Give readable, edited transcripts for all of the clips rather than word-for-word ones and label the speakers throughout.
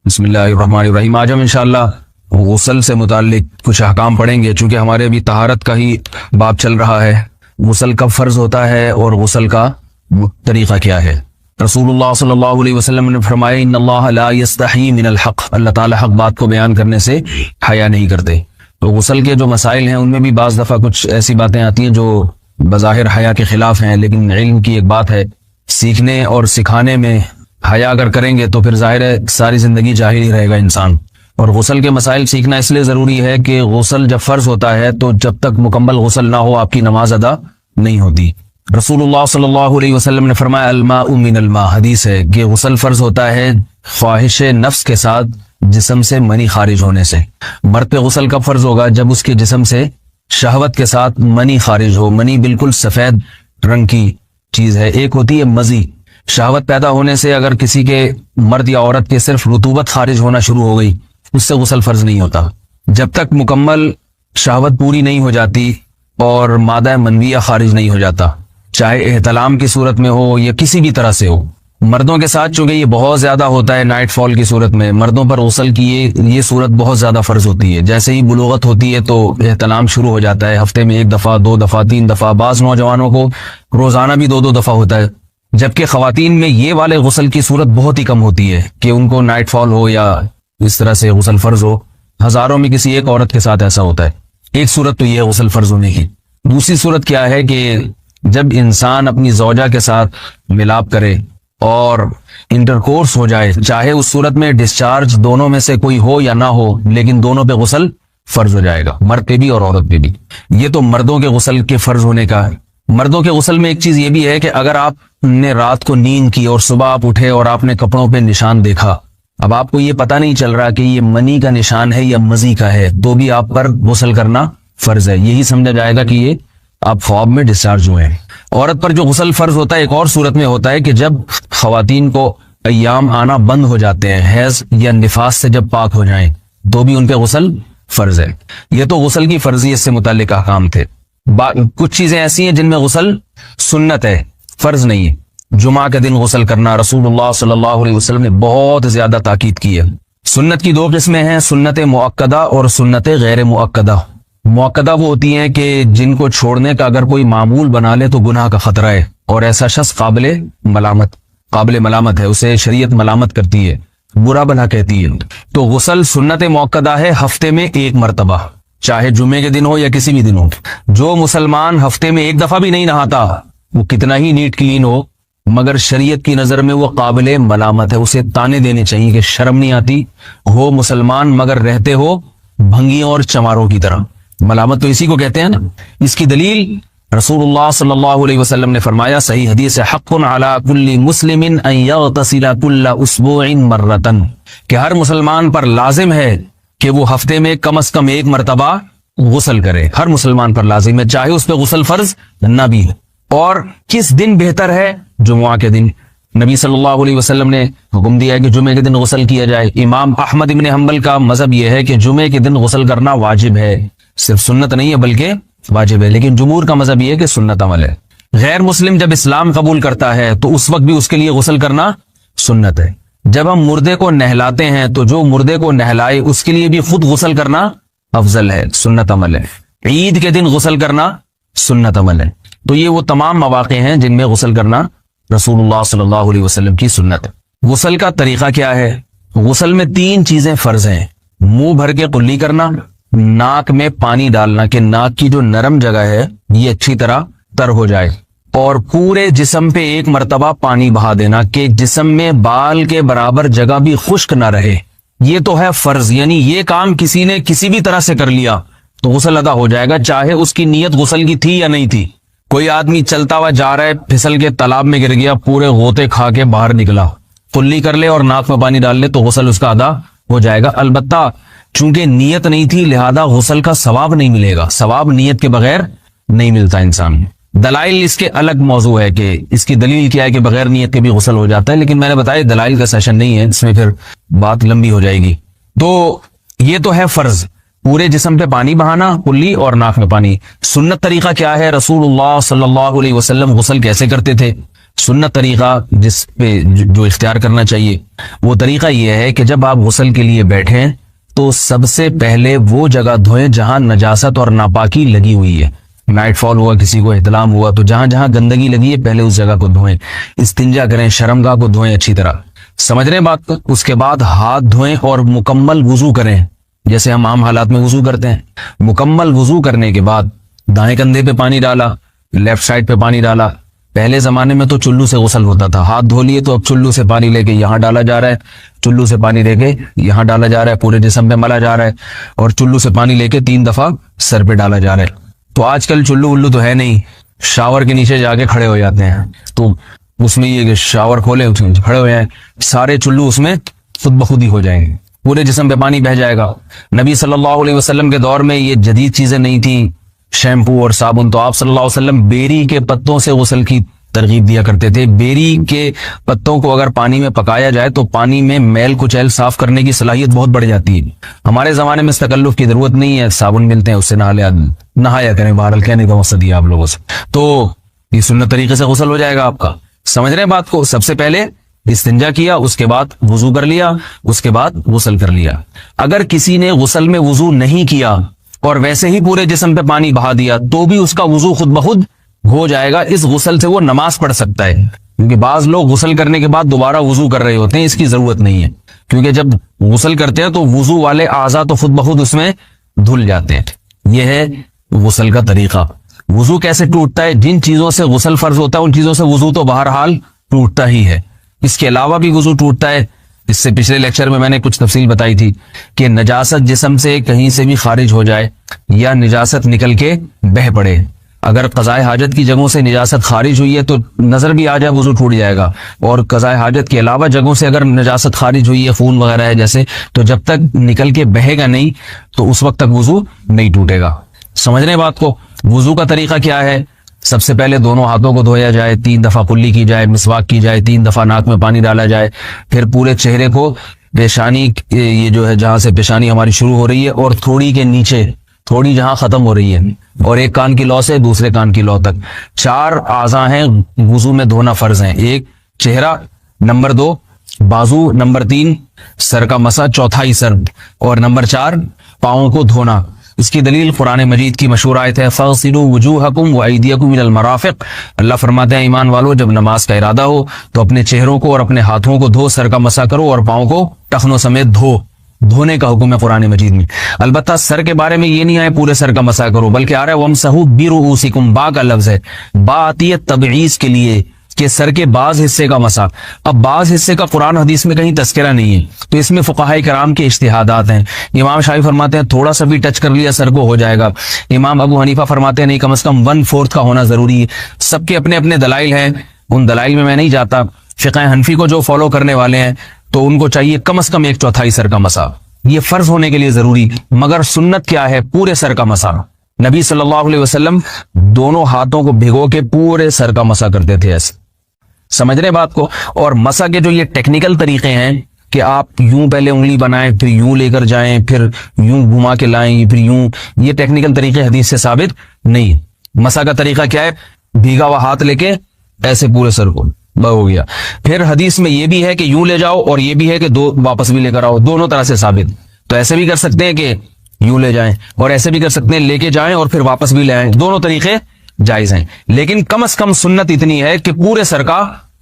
Speaker 1: بسم اللہ الرحمن الرحیم۔ آج ہم انشاءاللہ غسل سے متعلق کچھ احکام پڑھیں گے، چونکہ ہمارے ابھی طہارت کا ہی باب چل رہا ہے۔ غسل کب فرض ہوتا ہے اور غسل کا طریقہ کیا ہے؟ رسول اللہ صلی اللہ علیہ وسلم نے فرمایا ان اللہ لا یستحی من الحق، اللہ تعالی حق بات کو بیان کرنے سے حیا نہیں کرتے۔ تو غسل کے جو مسائل ہیں ان میں بھی بعض دفعہ کچھ ایسی باتیں آتی ہیں جو بظاہر حیا کے خلاف ہیں، لیکن علم کی ایک بات ہے، سیکھنے اور سکھانے میں حیا اگر کریں گے تو پھر ظاہر ہے ساری زندگی جاہل ہی رہے گا انسان۔ اور غسل کے مسائل سیکھنا اس لیے ضروری ہے کہ غسل جب فرض ہوتا ہے تو جب تک مکمل غسل نہ ہو آپ کی نماز ادا نہیں ہوتی۔ رسول اللہ صلی اللہ علیہ وسلم نے فرمایا الماء من الماء، حدیث ہے کہ غسل فرض ہوتا ہے خواہش نفس کے ساتھ جسم سے منی خارج ہونے سے۔ مرد پہ غسل کب فرض ہوگا؟ جب اس کے جسم سے شہوت کے ساتھ منی خارج ہو۔ منی بالکل سفید رنگ کی چیز ہے، ایک ہوتی ہے مزی۔ شہوت پیدا ہونے سے اگر کسی کے مرد یا عورت کے صرف رطوبت خارج ہونا شروع ہو گئی، اس سے غسل فرض نہیں ہوتا۔ جب تک مکمل شہوت پوری نہیں ہو جاتی اور مادہ منویہ خارج نہیں ہو جاتا، چاہے احتلام کی صورت میں ہو یا کسی بھی طرح سے ہو۔ مردوں کے ساتھ چونکہ یہ بہت زیادہ ہوتا ہے، نائٹ فال کی صورت میں مردوں پر غسل کی یہ صورت بہت زیادہ فرض ہوتی ہے۔ جیسے ہی بلوغت ہوتی ہے تو احتلام شروع ہو جاتا ہے، ہفتے میں 1 دفعہ 2 دفعہ 3 دفعہ، بعض نوجوانوں کو روزانہ بھی 2 دفعہ ہوتا ہے، جبکہ خواتین میں یہ والے غسل کی صورت بہت ہی کم ہوتی ہے کہ ان کو نائٹ فال ہو یا اس طرح سے غسل فرض ہو۔ ہزاروں میں کسی ایک عورت کے ساتھ ایسا ہوتا ہے۔ ایک صورت تو یہ ہے غسل فرض ہونے کی۔ دوسری صورت کیا ہے کہ جب انسان اپنی زوجہ کے ساتھ ملاپ کرے اور انٹرکورس ہو جائے، چاہے اس صورت میں ڈسچارج دونوں میں سے کوئی ہو یا نہ ہو، لیکن دونوں پہ غسل فرض ہو جائے گا، مرد پہ بھی اور عورت پہ بھی۔ یہ تو مردوں کے غسل کے فرض ہونے کا ہے۔ مردوں کے غسل میں ایک چیز یہ بھی ہے کہ اگر آپ نے رات کو نیند کی اور صبح آپ اٹھے اور آپ نے کپڑوں پہ نشان دیکھا، اب آپ کو یہ پتہ نہیں چل رہا کہ یہ منی کا نشان ہے یا مزی کا ہے، تو بھی آپ پر غسل کرنا فرض ہے۔ یہی سمجھا جائے گا کہ یہ آپ خواب میں ڈسچارج ہوئے ہیں۔ عورت پر جو غسل فرض ہوتا ہے ایک اور صورت میں ہوتا ہے کہ جب خواتین کو ایام آنا بند ہو جاتے ہیں، حیض یا نفاس سے جب پاک ہو جائیں، تو بھی ان پہ غسل فرض ہے۔ یہ تو غسل کی فرضیت سے متعلق احکام تھے۔ کچھ چیزیں ایسی ہیں جن میں غسل سنت ہے، فرض نہیں ہے۔ جمعہ کے دن غسل کرنا رسول اللہ صلی اللہ علیہ وسلم نے بہت زیادہ تاکید کی ہے۔ سنت کی 2 قسمیں ہیں، سنت مؤکدہ اور سنت غیر مؤکدہ۔ مؤکدہ وہ ہوتی ہیں کہ جن کو چھوڑنے کا اگر کوئی معمول بنا لے تو گناہ کا خطرہ ہے، اور ایسا شخص قابل ملامت ہے، اسے شریعت ملامت کرتی ہے، برا بھلا کہتی ہے۔ تو غسل سنت مؤکدہ ہے ہفتے میں 1 مرتبہ، چاہے جمعے کے دن ہو یا کسی بھی دن ہو۔ جو مسلمان ہفتے میں 1 دفعہ بھی نہیں نہاتا، وہ کتنا ہی نیٹ کلین ہو، مگر شریعت کی نظر میں وہ قابل ملامت ہے، اسے تانے دینے چاہیے کہ شرم نہیں آتی ہو مسلمان مگر رہتے ہو بھنگیوں اور چماروں کی طرح۔ ملامت تو اسی کو کہتے ہیں نا۔ اس کی دلیل رسول اللہ صلی اللہ علیہ وسلم نے فرمایا، صحیح حدیث ہے، حق علی کل مسلم ان یغتسل کل اسبوع مرۃ، کہ ہر مسلمان پر لازم ہے کہ وہ ہفتے میں کم از کم 1 مرتبہ غسل کرے۔ ہر مسلمان پر لازم ہے، چاہے اس پہ غسل فرض نہ بھی ہو۔ اور کس دن بہتر ہے؟ جمعہ کے دن۔ نبی صلی اللہ علیہ وسلم نے حکم دیا ہے کہ جمعے کے دن غسل کیا جائے۔ امام احمد ابن حنبل کا مذہب یہ ہے کہ جمعے کے دن غسل کرنا واجب ہے، صرف سنت نہیں ہے بلکہ واجب ہے، لیکن جمہور کا مذہب یہ ہے کہ سنت عمل ہے۔ غیر مسلم جب اسلام قبول کرتا ہے تو اس وقت بھی اس کے لیے غسل کرنا سنت ہے۔ جب ہم مردے کو نہلاتے ہیں تو جو مردے کو نہلائے اس کے لیے بھی خود غسل کرنا افضل ہے، سنت عمل ہے۔ عید کے دن غسل کرنا سنت عمل ہے۔ تو یہ وہ تمام مواقع ہیں جن میں غسل کرنا رسول اللہ صلی اللہ علیہ وسلم کی سنت ہے۔ غسل کا طریقہ کیا ہے؟ غسل میں 3 چیزیں فرض ہیں، منہ بھر کے قلی کرنا، ناک میں پانی ڈالنا کہ ناک کی جو نرم جگہ ہے یہ اچھی طرح تر ہو جائے، اور پورے جسم پہ 1 مرتبہ پانی بہا دینا کہ جسم میں بال کے برابر جگہ بھی خشک نہ رہے۔ یہ تو ہے فرض، یعنی یہ کام کسی نے کسی بھی طرح سے کر لیا تو غسل ادا ہو جائے گا، چاہے اس کی نیت غسل کی تھی یا نہیں تھی۔ کوئی آدمی چلتا ہوا جا رہا ہے، پھسل کے تالاب میں گر گیا، پورے غوطے کھا کے باہر نکلا، قلی کر لے اور ناک میں پانی ڈال لے تو غسل اس کا ادا ہو جائے گا۔ البتہ چونکہ نیت نہیں تھی لہذا غسل کا ثواب نہیں ملے گا، ثواب نیت کے بغیر نہیں ملتا انسان۔ دلائل اس کے الگ موضوع ہے کہ اس کی دلیل کیا ہے کہ بغیر نیت کے بھی غسل ہو جاتا ہے، لیکن میں نے بتایا دلائل کا سیشن نہیں ہے، اس میں پھر بات لمبی ہو جائے گی۔ تو یہ تو ہے فرض، پورے جسم پہ پانی بہانا، کلی اور ناک میں پانی۔ سنت طریقہ کیا ہے؟ رسول اللہ صلی اللہ علیہ وسلم غسل کیسے کرتے تھے؟ سنت طریقہ جس پہ جو اختیار کرنا چاہیے وہ طریقہ یہ ہے کہ جب آپ غسل کے لیے بیٹھیں تو سب سے پہلے وہ جگہ دھوئیں جہاں نجاست اور ناپاکی لگی ہوئی ہے. نائٹ فال ہوا, کسی کو احتلام ہوا, تو جہاں جہاں گندگی لگی ہے پہلے اس جگہ کو دھوئیں. استنجا کریں, شرمگاہ کو دھوئیں اچھی طرح. سمجھ رہے ہیں بات کو؟ اس کے بعد ہاتھ دھوئیں اور مکمل وضو کریں جیسے ہم عام حالات میں وضو کرتے ہیں. مکمل وضو کرنے کے بعد دائیں کندھے پہ پانی ڈالا, لیفٹ سائڈ پہ پانی ڈالا. پہلے زمانے میں تو چلو سے غسل ہوتا تھا, ہاتھ دھو لیے تو اب چلو سے پانی لے کے یہاں ڈالا جا رہا ہے, چلو سے پانی لے کے یہاں ڈالا جا رہا ہے, پورے جسم پہ ملا جا رہا ہے, اور چلو سے پانی لے کے 3 دفعہ سر پہ ڈالا جا رہا ہے. تو آج کل چلو ولو تو ہے نہیں, شاور کے نیچے جا کے کھڑے ہو جاتے ہیں. تو اس میں یہ کہ شاور کھولے کھڑے ہوئے ہیں, سارے چلو اس میں خود بخود ہی ہو جائیں گے, پورے جسم پہ پانی بہ جائے گا. نبی صلی اللہ علیہ وسلم کے دور میں یہ جدید چیزیں نہیں تھیں, شیمپو اور صابن. تو آپ صلی اللہ علیہ وسلم بیری کے پتوں سے غسل کی ترغیب دیا کرتے تھے. بیری کے پتوں کو اگر پانی میں پکایا جائے تو پانی میں میل کچیل صاف کرنے کی صلاحیت بہت بڑھ جاتی ہے. ہمارے زمانے میں اس تکلف کی ضرورت نہیں ہے, صابن ملتے ہیں اس سے نہایا کریں. بہرحال کہنے کا مقصد یہ آپ لوگوں سے, تو یہ سنت طریقے سے غسل ہو جائے گا آپ کا. سمجھ رہے ہیں بات کو؟ سب سے پہلے استنجا کیا, اس کے بعد وضو کر لیا, اس کے بعد غسل کر لیا. اگر کسی نے غسل میں وضو نہیں کیا اور ویسے ہی پورے جسم پہ پانی بہا دیا تو بھی اس کا وضو خود بخود ہو جائے گا. اس غسل سے وہ نماز پڑھ سکتا ہے, کیونکہ بعض لوگ غسل کرنے کے بعد دوبارہ وضو کر رہے ہوتے ہیں. اس کی ضرورت نہیں ہے, کیونکہ جب غسل کرتے ہیں تو وضو والے اعضاء تو خود بخود اس میں دھل جاتے ہیں. یہ ہے غسل کا طریقہ. وضو کیسے ٹوٹتا ہے؟ جن چیزوں سے غسل فرض ہوتا ہے ان چیزوں سے وضو تو بہرحال ٹوٹتا ہی ہے. اس کے علاوہ بھی وضو ٹوٹتا ہے. اس سے پچھلے لیکچر میں نے کچھ تفصیل بتائی تھی کہ نجاست جسم سے کہیں سے بھی خارج ہو جائے یا نجاست نکل کے بہہ پڑے, اگر قضائے حاجت کی جگہوں سے نجاست خارج ہوئی ہے تو نظر بھی آ جائے وضو ٹوٹ جائے گا, اور قضائے حاجت کے علاوہ جگہوں سے اگر نجاست خارج ہوئی ہے, خون وغیرہ ہے جیسے, تو جب تک نکل کے بہے گا نہیں تو اس وقت تک وضو نہیں ٹوٹے گا. سمجھ رہے ہیں بات کو؟ وضو کا طریقہ کیا ہے؟ سب سے پہلے دونوں ہاتھوں کو دھویا جائے, 3 دفعہ کلی کی جائے, مسواک کی جائے, 3 دفعہ ناک میں پانی ڈالا جائے, پھر پورے چہرے کو پیشانی, یہ جو ہے جہاں سے پیشانی ہماری شروع ہو رہی ہے اور تھوڑی کے نیچے, تھوڑی جہاں ختم ہو رہی ہے, اور ایک کان کی لو سے دوسرے کان کی لو تک 4 اعضاء ہیں وضو میں دھونا فرض ہیں. 1 چہرہ, نمبر 2 بازو, نمبر 3 سر کا مسا, چوتھائی سر, اور نمبر 4 پاؤں کو دھونا. اس کی دلیل قرآن مجید کی مشہور آیت ہے فاغسلوا وجوہکم وایدیکم الی المرافق. اللہ فرماتے ہیں ایمان والو جب نماز کا ارادہ ہو تو اپنے چہروں کو اور اپنے ہاتھوں کو دھو, سر کا مسا کرو اور پاؤں کو ٹخنوں سمیت دھونے کا حکم ہے قرآن مجید میں. البتہ سر کے بارے میں یہ نہیں آئے پورے سر کا مسا کرو, بلکہ آ رہا ہے وامسحوا برؤوسکم. با کا لفظ ہے, با آتی ہے تبعیض کے لیے کہ سر کے بعض حصے کا مسا. اب بعض حصے کا قرآن حدیث میں کہیں تذکرہ نہیں ہے, تو اس میں فقہاء کرام کے اجتہادات ہیں. امام شافعی فرماتے ہیں تھوڑا سا بھی ٹچ کر لیا سر کو ہو جائے گا. امام ابو حنیفہ فرماتے ہیں نہیں, کم از کم 1/4 کا ہونا ضروری ہے. سب کے اپنے اپنے دلائل ہیں, ان دلائل میں نہیں جاتا. فقہ حنفی کو جو فالو کرنے والے ہیں تو ان کو چاہیے کم از کم 1/4 سر کا مسا, یہ فرض ہونے کے لیے ضروری. مگر سنت کیا ہے؟ پورے سر کا مسا. نبی صلی اللہ علیہ وسلم دونوں ہاتھوں کو بھگو کے پورے سر کا مسا کرتے تھے ایسے. سمجھ رہے بات کو؟ اور مسا کے جو یہ ٹیکنیکل طریقے ہیں کہ آپ یوں پہلے انگلی بنائیں, پھر یوں لے کر جائیں, پھر یوں گھما کے لائیں, پھر یوں, یہ ٹیکنیکل طریقے حدیث سے ثابت نہیں. مسا کا طریقہ کیا ہے؟ بھیگا ہوا ہاتھ لے کے ایسے پورے سر کو ہو گیا. پھر حدیث میں یہ بھی ہے کہ یوں لے جاؤ اور یہ بھی ہے کہ 2 واپس بھی لے کر آؤ, دونوں طرح سے ثابت. تو ایسے بھی کر سکتے ہیں کہ یوں لے جائیں, اور ایسے بھی کر سکتے ہیں لے کے جائیں اور پھر واپس بھی لے آئیں, دونوں طریقے جائز ہیں. لیکن کم از کم سنت اتنی ہے کہ پورے سر کا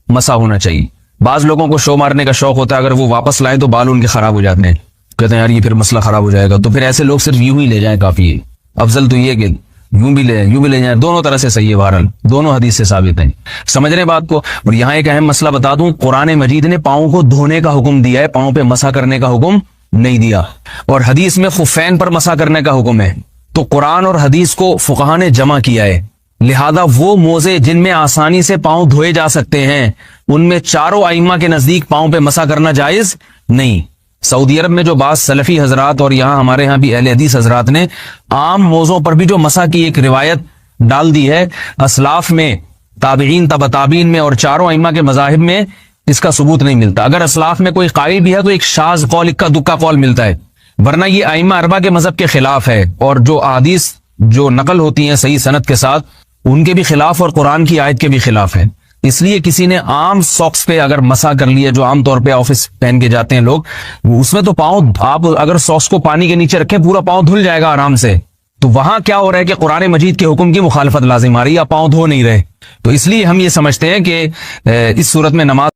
Speaker 1: مسا ہونا چاہیے. بعض لوگوں کو شو مارنے کا شوق ہوتا ہے, اگر وہ واپس لائیں تو بال ان کے خراب ہو جاتے ہیں, کہتے ہیں یار یہ پھر مسئلہ خراب ہو جائے گا. تو پھر ایسے لوگ صرف یوں ہی لے جائیں کافی ہے. افضل تو یہ کہ یوں بھی لے جائیں, دونوں طرح سے صحیح ہے. بہرحال دونوں حدیث سے ثابت ہیں. سمجھ رہے بات کو؟ اور یہاں ایک اہم مسئلہ بتا دوں, قرآن مجید نے پاؤں کو دھونے کا حکم دیا ہے, پاؤں پہ مسا کرنے کا حکم نہیں دیا. اور حدیث میں خفین پر مسا کرنے کا حکم ہے. تو قرآن اور حدیث کو فقہاء نے جمع کیا ہے, لہذا وہ موزے جن میں آسانی سے پاؤں دھوئے جا سکتے ہیں ان میں چاروں ائمہ کے نزدیک پاؤں پہ مسا کرنا جائز نہیں. سعودی عرب میں جو بعض سلفی حضرات اور یہاں ہمارے ہاں بھی اہل حدیث حضرات نے عام موزوں پر بھی جو مسا کی ایک روایت ڈال دی ہے, اسلاف میں, تابعین, تبع تابعین میں اور چاروں ائمہ کے مذاہب میں اس کا ثبوت نہیں ملتا. اگر اسلاف میں کوئی قائل بھی ہے تو ایک شاذ قول, اکا دکا قول ملتا ہے, ورنہ یہ ائمہ اربعہ کے مذہب کے خلاف ہے. اور جو احادیث جو نقل ہوتی ہیں صحیح سند کے ساتھ ان کے بھی خلاف اور قرآن کی آیت کے بھی خلاف ہے. اس لیے کسی نے عام ساکس پہ اگر مسا کر لیا، جو عام طور پہ آفس پہن کے جاتے ہیں لوگ، اس میں تو پاؤں، آپ اگر ساکس کو پانی کے نیچے رکھیں پورا پاؤں دھل جائے گا آرام سے. تو وہاں کیا ہو رہا ہے کہ قرآن مجید کے حکم کی مخالفت لازم آ رہی ہے، آپ پاؤں دھو نہیں رہے. تو اس لیے ہم یہ سمجھتے ہیں کہ اس صورت میں نماز